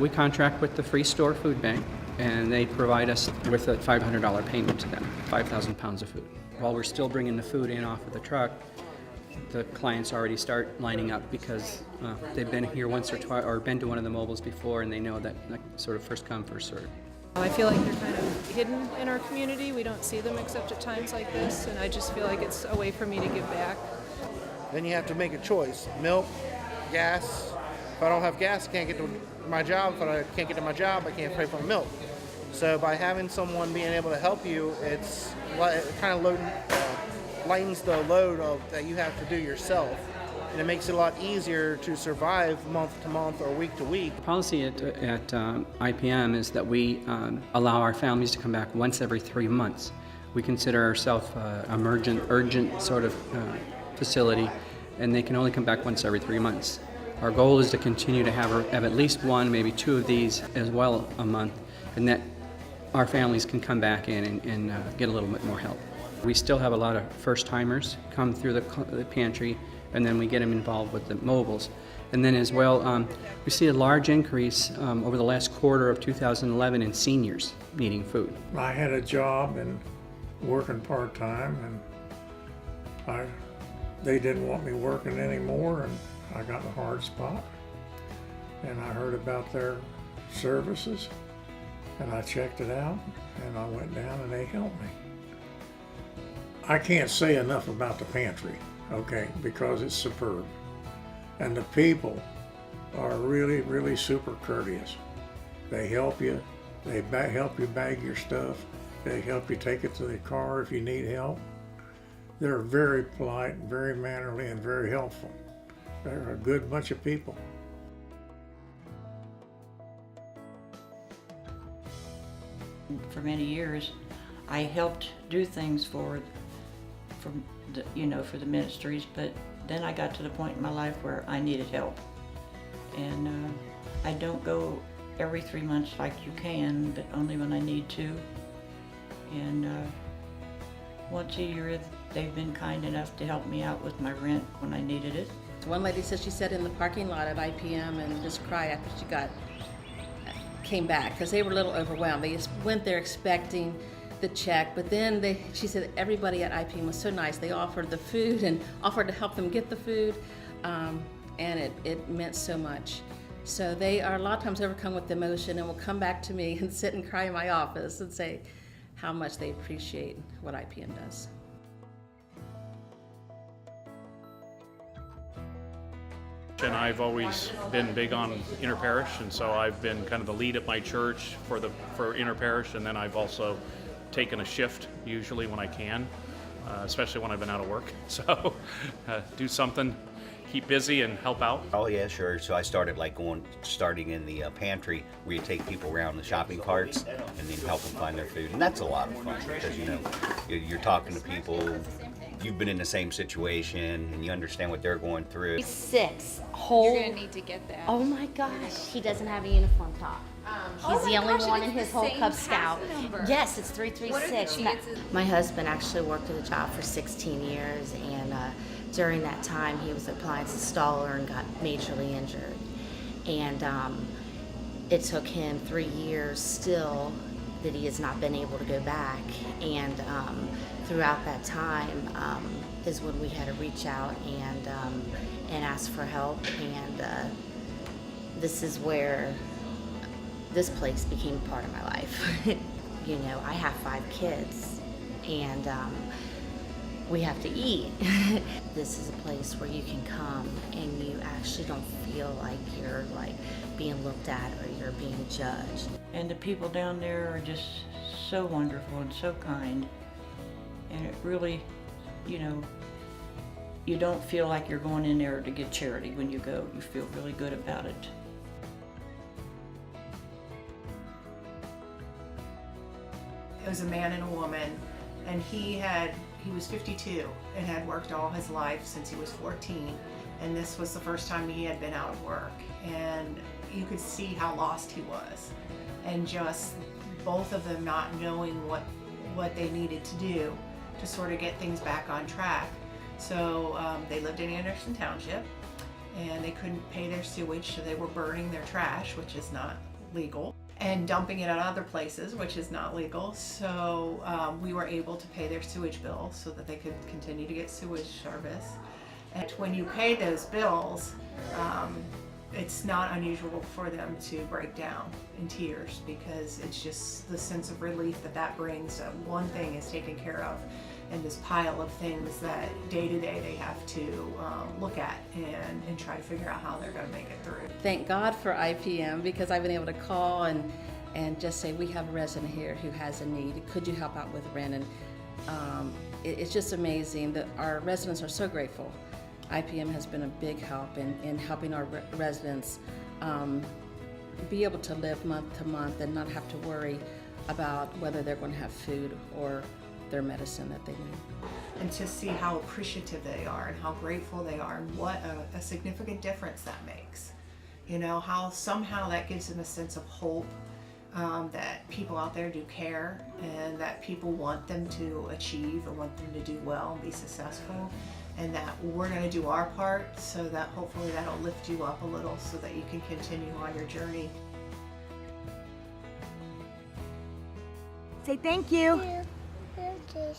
We contract with the Free Store Food Bank, and they provide us with a $500 payment to them, 5,000 pounds of food. While we're still bringing the food in off of the truck, the clients already start lining up because they've been here once or twice, or been to one of the mobiles before, and they know that sort of first come, first served. I feel like they're kind of hidden in our community. We don't see them except at times like this, and I just feel like it's a way for me to give back. Then you have to make a choice: milk, gas. If I don't have gas, I can't get to my job. If I can't get to my job, I can't pay for milk. So by having someone being able to help you, it kind of lightens the load that you have to do yourself. And it makes it a lot easier to survive month to month or week to week. The policy at IPM is that we allow our families to come back once every 3 months. We consider ourselves an urgent sort of facility, and they can only come back once every 3 months. Our goal is to continue to have at least one, maybe two of these as well a month, and that our families can come back in and get a little bit more help. We still have a lot of first-timers come through the pantry, and then we get them involved with the mobiles. And then as well, we see a large increase over the last quarter of 2011 in seniors needing food. I had a job and working part-time, and they didn't want me working anymore, and I got in a hard spot. And I heard about their services, and I checked it out, and I went down and they helped me. I can't say enough about the pantry, okay, because it's superb. And the people are really, really super courteous. They help you, they help you bag your stuff, they help you take it to the car if you need help. They're very polite, very mannerly, and very helpful. They're a good bunch of people. For many years, I helped do things for the ministries, but then I got to the point in my life where I needed help. And I don't go every 3 months like you can, but only when I need to. And once a year, they've been kind enough to help me out with my rent when I needed it. One lady said she sat in the parking lot at IPM and just cried after she came back because they were a little overwhelmed. They just went there expecting the check, but then she said everybody at IPM was so nice. They offered the food and offered to help them get the food, and it meant so much. So they are a lot of times overcome with emotion and will come back to me and sit and cry in my office and say how much they appreciate what IPM does. And I've always been big on inter-parish, and so I've been kind of the lead at my church for inter-parish, and then I've also taken a shift usually when I can, especially when I've been out of work. So do something, keep busy and help out. Oh yeah, sure. So I started starting in the pantry where you take people around the shopping carts and then help them find their food, and that's a lot of fun because you're talking to people. You've been in the same situation and you understand what they're going through. He's 6 whole. You're gonna need to get that. Oh my gosh, he doesn't have a uniform top. He's the only one in his whole Cub Scout. Yes, it's 336. My husband actually worked at a job for 16 years, and during that time he was an appliance installer and got majorly injured. And it took him 3 years still that he has not been able to go back. And throughout that time is when we had to reach out and ask for help. And this is where this place became a part of my life. I have 5 kids, and we have to eat. This is a place where you can come and you actually don't feel like you're being looked at or you're being judged. And the people down there are just so wonderful and so kind. And it really, you don't feel like you're going in there to get charity when you go. You feel really good about it. It was a man and a woman, and he was 52 and had worked all his life since he was 14, and this was the first time he had been out of work, and you could see how lost he was, and just both of them not knowing what they needed to do to sort of get things back on track. So they lived in Anderson Township, and they couldn't pay their sewage, so they were burning their trash, which is not legal, and dumping it at other places, which is not legal. So we were able to pay their sewage bill so that they could continue to get sewage service. And when you pay those bills, it's not unusual for them to break down in tears, because it's just the sense of relief that that brings. One thing is taken care of, and this pile of things that day to day they have to look at and try to figure out how they're going to make it through. Thank God for IPM, because I've been able to call and just say, we have a resident here who has a need. Could you help out with rent? And it's just amazing that our residents are so grateful. IPM has been a big help in helping our residents be able to live month to month and not have to worry about whether they're going to have food or their medicine that they need. And to see how appreciative they are and how grateful they are, and what a significant difference that makes. You know, how somehow that gives them a sense of hope, that people out there do care, and that people want them to achieve and want them to do well and be successful, and that we're going to do our part, so that hopefully that'll lift you up a little so that you can continue on your journey. Say thank you. Thank you.